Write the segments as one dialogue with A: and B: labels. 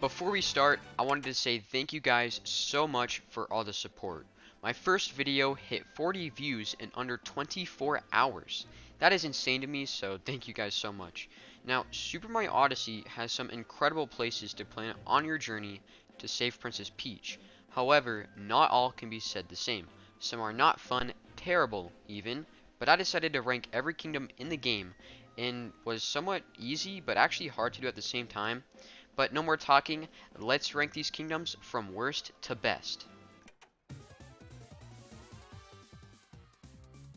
A: Before we start, I wanted to say thank you guys so much for all the support. My first video hit 40 views in under 24 hours. That is insane to me, so thank you guys so much. Now, Super Mario Odyssey has some incredible places to plan on your journey to save Princess Peach. However, not all can be said the same. Some are not fun, terrible even, but I decided to rank every kingdom in the game and was somewhat easy but actually hard to do at the same time. But no more talking, let's rank these kingdoms from worst to best.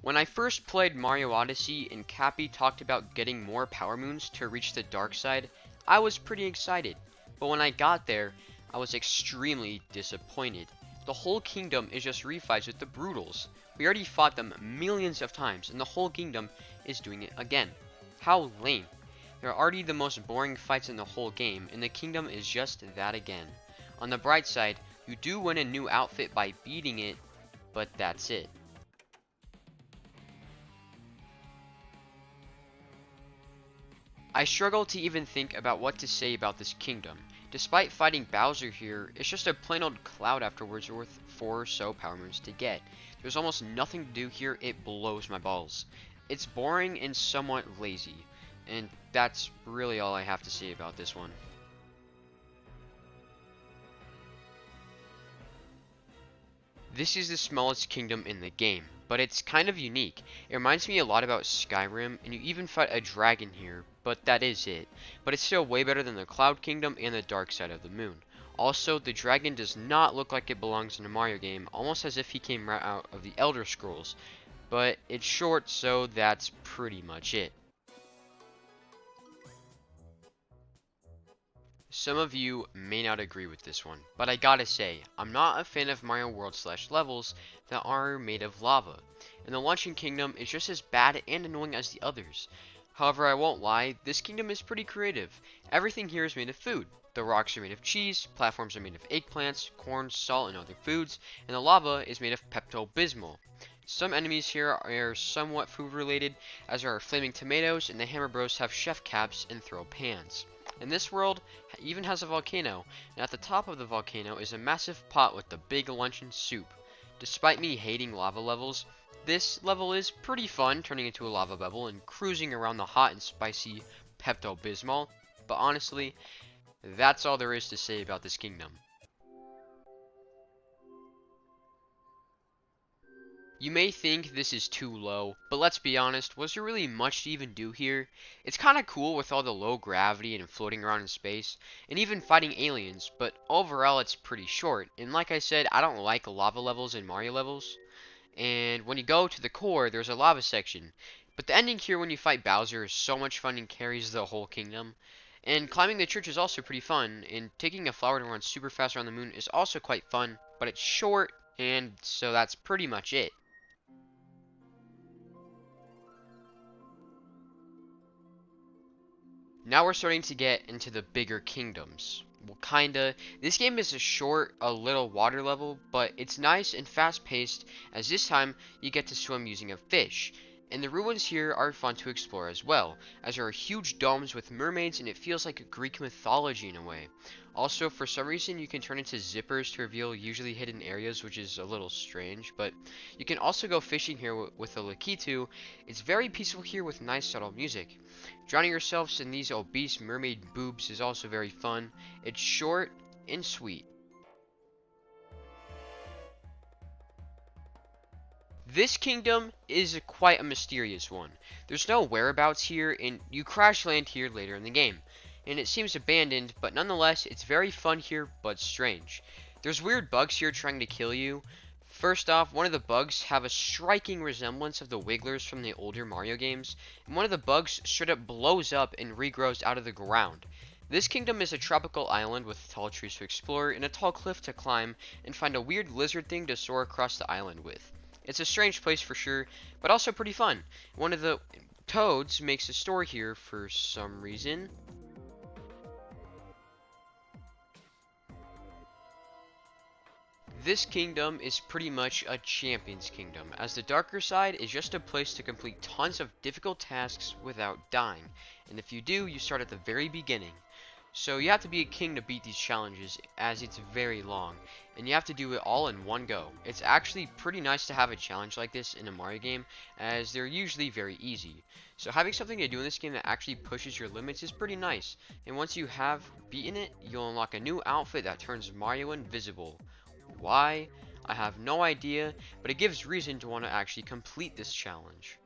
A: When I first played Mario Odyssey and Cappy talked about getting more power moons to reach the dark side, I was pretty excited. But when I got there, I was extremely disappointed. The whole kingdom is just refights with the Brutals. We already fought them millions of times and the whole kingdom is doing it again. How lame. They're already the most boring fights in the whole game, and the kingdom is just that again. On the bright side, you do win a new outfit by beating it, but that's it. I struggle to even think about what to say about this kingdom. Despite fighting Bowser here, it's just a plain old cloud afterwards worth 4 or so power moons to get. There's almost nothing to do here, it blows my balls. It's boring and somewhat lazy. And that's really all I have to say about this one. This is the smallest kingdom in the game, but it's kind of unique. It reminds me a lot about Skyrim, and you even fight a dragon here, but that is it. But it's still way better than the Cloud Kingdom and the Dark Side of the Moon. Also, the dragon does not look like it belongs in a Mario game, almost as if he came right out of the Elder Scrolls. But it's short, so that's pretty much it. Some of you may not agree with this one, but I gotta say, I'm not a fan of Mario World / levels that are made of lava, and the Luncheon Kingdom is just as bad and annoying as the others. However, I won't lie, this kingdom is pretty creative. Everything here is made of food. The rocks are made of cheese, platforms are made of eggplants, corn, salt, and other foods, and the lava is made of Pepto-Bismol. Some enemies here are somewhat food related, as there are flaming tomatoes, and the Hammer Bros have chef caps and throw pans. And this world even has a volcano, and at the top of the volcano is a massive pot with the big luncheon soup. Despite me hating lava levels, this level is pretty fun, turning into a lava bubble and cruising around the hot and spicy Pepto-Bismol, but honestly, that's all there is to say about this kingdom. You may think this is too low, but let's be honest, was there really much to even do here? It's kinda cool with all the low gravity and floating around in space, and even fighting aliens, but overall it's pretty short, and like I said, I don't like lava levels in Mario levels. And when you go to the core, there's a lava section, but the ending here when you fight Bowser is so much fun and carries the whole kingdom. And climbing the church is also pretty fun, and taking a flower to run super fast around the moon is also quite fun, but it's short, and so that's pretty much it. Now we're starting to get into the bigger kingdoms. Well, kinda. This game is a little water level, but it's nice and fast paced, as this time you get to swim using a fish. And the ruins here are fun to explore as well, as there are huge domes with mermaids and it feels like Greek mythology in a way. Also, for some reason, you can turn into zippers to reveal usually hidden areas, which is a little strange, but you can also go fishing here with a Lakitu. It's very peaceful here with nice subtle music. Drowning yourselves in these obese mermaid boobs is also very fun. It's short and sweet. This kingdom is quite a mysterious one. There's no whereabouts here, and you crash land here later in the game. And it seems abandoned, but nonetheless, it's very fun here, but strange. There's weird bugs here trying to kill you. First off, one of the bugs have a striking resemblance of the Wigglers from the older Mario games, and one of the bugs straight up blows up and regrows out of the ground. This kingdom is a tropical island with tall trees to explore and a tall cliff to climb and find a weird lizard thing to soar across the island with. It's a strange place for sure, but also pretty fun. One of the toads makes a store here for some reason. This kingdom is pretty much a champion's kingdom, as the darker side is just a place to complete tons of difficult tasks without dying, and if you do, you start at the very beginning. So you have to be a king to beat these challenges, as it's very long, and you have to do it all in one go. It's actually pretty nice to have a challenge like this in a Mario game, as they're usually very easy. So having something to do in this game that actually pushes your limits is pretty nice, and once you have beaten it, you'll unlock a new outfit that turns Mario invisible. Why? I have no idea, but it gives reason to want to actually complete this challenge.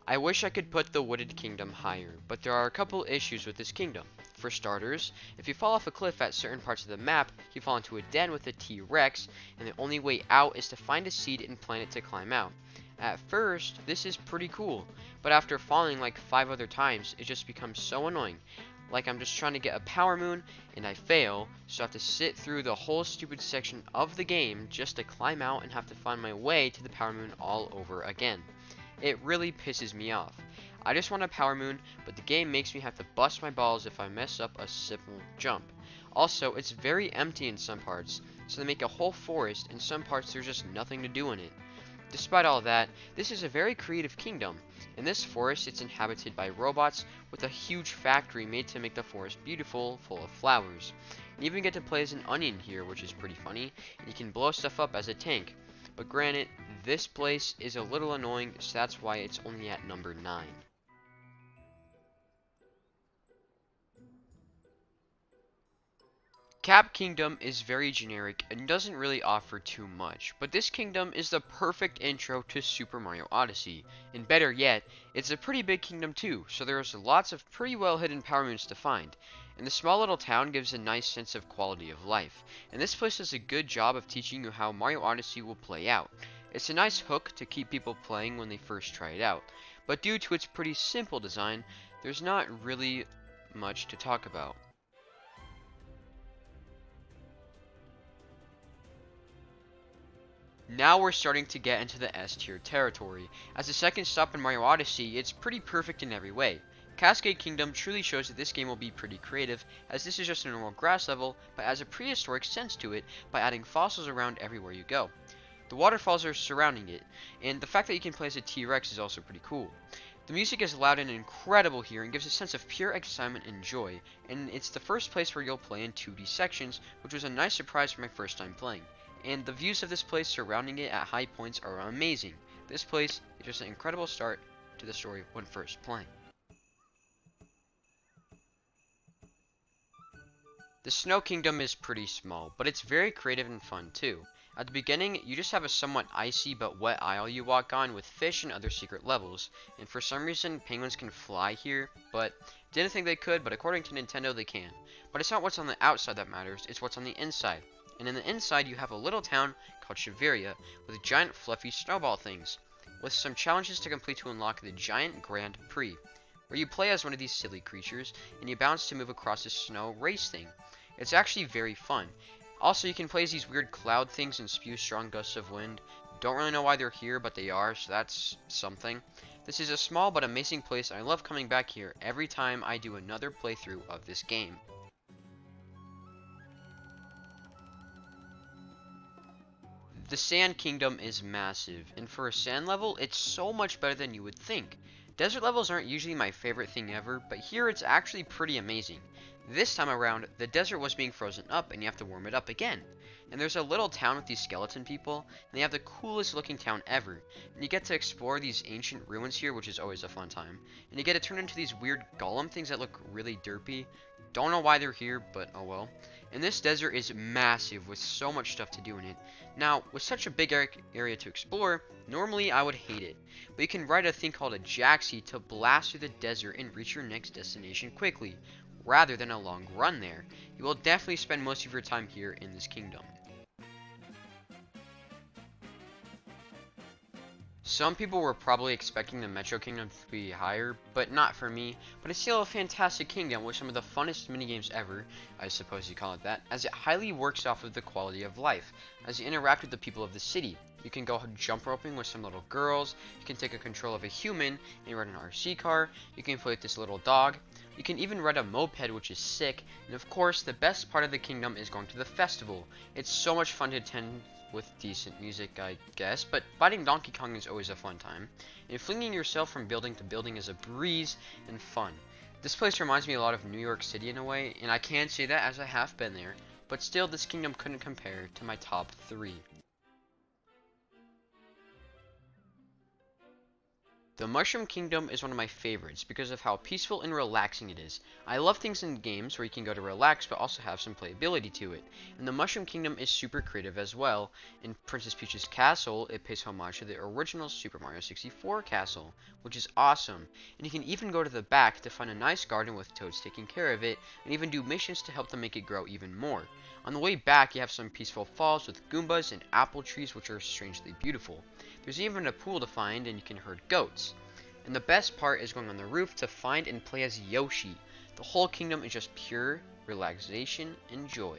A: I wish I could put the Wooded Kingdom higher, but there are a couple issues with this kingdom. For starters, if you fall off a cliff at certain parts of the map, you fall into a den with a T-Rex, and the only way out is to find a seed and plant it to climb out. At first, this is pretty cool, but after falling like 5 other times, it just becomes so annoying. Like I'm just trying to get a power moon, and I fail, so I have to sit through the whole stupid section of the game just to climb out and have to find my way to the power moon all over again. It really pisses me off. I just want a power moon, but the game makes me have to bust my balls if I mess up a simple jump. Also, it's very empty in some parts, so they make a whole forest, and some parts there's just nothing to do in it. Despite all that, this is a very creative kingdom. In this forest, it's inhabited by robots with a huge factory made to make the forest beautiful, full of flowers. You even get to play as an onion here, which is pretty funny, and you can blow stuff up as a tank. But granted, this place is a little annoying, so that's why it's only at number 9. Cap Kingdom is very generic and doesn't really offer too much, but this kingdom is the perfect intro to Super Mario Odyssey, and better yet, it's a pretty big kingdom too, so there's lots of pretty well hidden power moons to find. And the small little town gives a nice sense of quality of life, and this place does a good job of teaching you how Mario Odyssey will play out. It's a nice hook to keep people playing when they first try it out, but due to its pretty simple design, there's not really much to talk about. Now we're starting to get into the S tier territory. As the second stop in Mario Odyssey, it's pretty perfect in every way. Cascade Kingdom truly shows that this game will be pretty creative, as this is just a normal grass level, but has a prehistoric sense to it by adding fossils around everywhere you go. The waterfalls are surrounding it, and the fact that you can play as a T-Rex is also pretty cool. The music is loud and incredible here and gives a sense of pure excitement and joy, and it's the first place where you'll play in 2D sections, which was a nice surprise for my first time playing. And the views of this place surrounding it at high points are amazing. This place is just an incredible start to the story when first playing. The Snow Kingdom is pretty small, but it's very creative and fun too. At the beginning, you just have a somewhat icy but wet isle you walk on with fish and other secret levels, and for some reason penguins can fly here, but didn't think they could, but according to Nintendo they can. But it's not what's on the outside that matters, it's what's on the inside. And in the inside you have a little town called Shiveria with giant fluffy snowball things, with some challenges to complete to unlock the Giant Grand Prix, where you play as one of these silly creatures and you bounce to move across this snow race thing. It's actually very fun. Also, you can play as these weird cloud things and spew strong gusts of wind. Don't really know why they're here, but they are, so that's something. This is a small but amazing place, and I love coming back here every time I do another playthrough of this game. The Sand Kingdom is massive, and for a sand level, it's so much better than you would think. Desert levels aren't usually my favorite thing ever, but here it's actually pretty amazing. This time around, the desert was being frozen up, and you have to warm it up again. And there's a little town with these skeleton people, and they have the coolest looking town ever. And you get to explore these ancient ruins here, which is always a fun time. And you get to turn into these weird golem things that look really derpy. Don't know why they're here, but oh well. And this desert is massive with so much stuff to do in it. Now, with such a big area to explore, normally I would hate it. But you can ride a thing called a jacksie to blast through the desert and reach your next destination quickly, rather than a long run there. You will definitely spend most of your time here in this kingdom. Some people were probably expecting the Metro Kingdom to be higher, but not for me. But it's still a fantastic kingdom with some of the funnest minigames ever, I suppose you call it that, as it highly works off of the quality of life, as you interact with the people of the city. You can go jump roping with some little girls. You can take a control of a human and ride an RC car. You can play with this little dog. You can even ride a moped, which is sick. And of course, the best part of the kingdom is going to the festival. It's so much fun to attend with decent music, I guess, but fighting Donkey Kong is always a fun time. And flinging yourself from building to building is a breeze and fun. This place reminds me a lot of New York City in a way, and I can say that as I have been there, but still this kingdom couldn't compare to my top 3. The Mushroom Kingdom is one of my favorites because of how peaceful and relaxing it is. I love things in games where you can go to relax but also have some playability to it. And the Mushroom Kingdom is super creative as well. In Princess Peach's castle, it pays homage to the original Super Mario 64 castle, which is awesome. And you can even go to the back to find a nice garden with toads taking care of it, and even do missions to help them make it grow even more. On the way back, you have some peaceful falls with Goombas and apple trees, which are strangely beautiful. There's even a pool to find, and you can herd goats. And the best part is going on the roof to find and play as Yoshi. The whole kingdom is just pure relaxation and joy.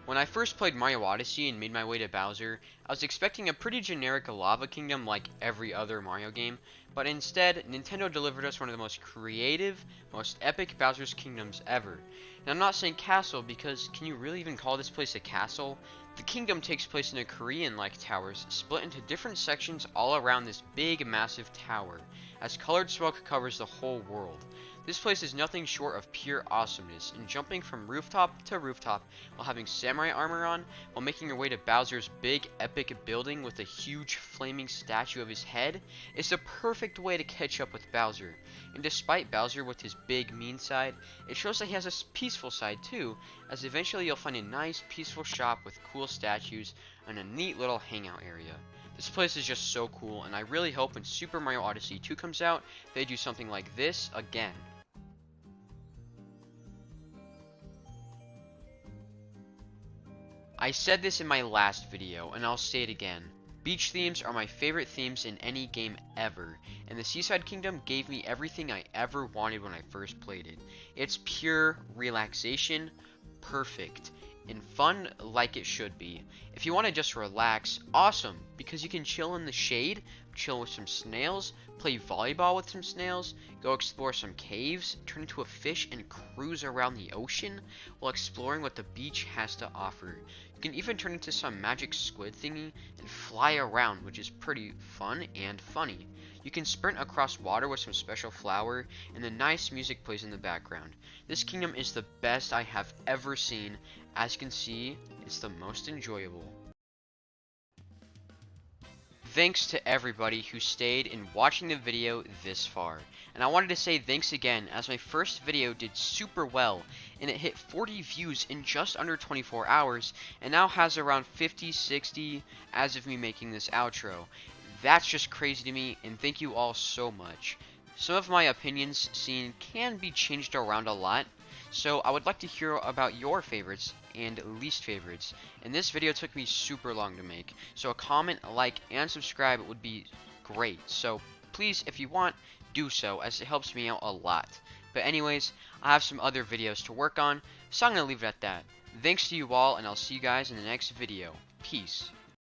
A: When I first played Mario Odyssey and made my way to Bowser, I was expecting a pretty generic lava kingdom like every other Mario game, but instead, Nintendo delivered us one of the most creative, most epic Bowser's Kingdoms ever. And I'm not saying castle because can you really even call this place a castle? The kingdom takes place in a Korean-like towers, split into different sections all around this big, massive tower, as colored smoke covers the whole world. This place is nothing short of pure awesomeness, and jumping from rooftop to rooftop while having samurai armor on, while making your way to Bowser's big epic building with a huge flaming statue of his head, is the perfect way to catch up with Bowser. And despite Bowser with his big mean side, it shows that he has a peaceful side too, as eventually you'll find a nice peaceful shop with cool statues and a neat little hangout area. This place is just so cool, and I really hope when Super Mario Odyssey 2 comes out, they do something like this again. I said this in my last video, and I'll say it again. Beach themes are my favorite themes in any game ever, and the Seaside Kingdom gave me everything I ever wanted when I first played it. It's pure relaxation, perfect, and fun like it should be. If you want to just relax, awesome, because you can chill in the shade, chill with some snails, play volleyball with some snails, go explore some caves, turn into a fish and cruise around the ocean while exploring what the beach has to offer. You can even turn into some magic squid thingy and fly around, which is pretty fun and funny. You can sprint across water with some special flower, and the nice music plays in the background. This kingdom is the best I have ever seen. As you can see, it's the most enjoyable. Thanks to everybody who stayed in watching the video this far. And I wanted to say thanks again, as my first video did super well, and it hit 40 views in just under 24 hours, and now has around 50, 60 as of me making this outro. That's just crazy to me, and thank you all so much. Some of my opinions seen can be changed around a lot, so I would like to hear about your favorites and least favorites. And this video took me super long to make, so a comment, like, and subscribe would be great. So please, if you want, do so, as it helps me out a lot. But anyways, I have some other videos to work on, so I'm going to leave it at that. Thanks to you all, and I'll see you guys in the next video. Peace.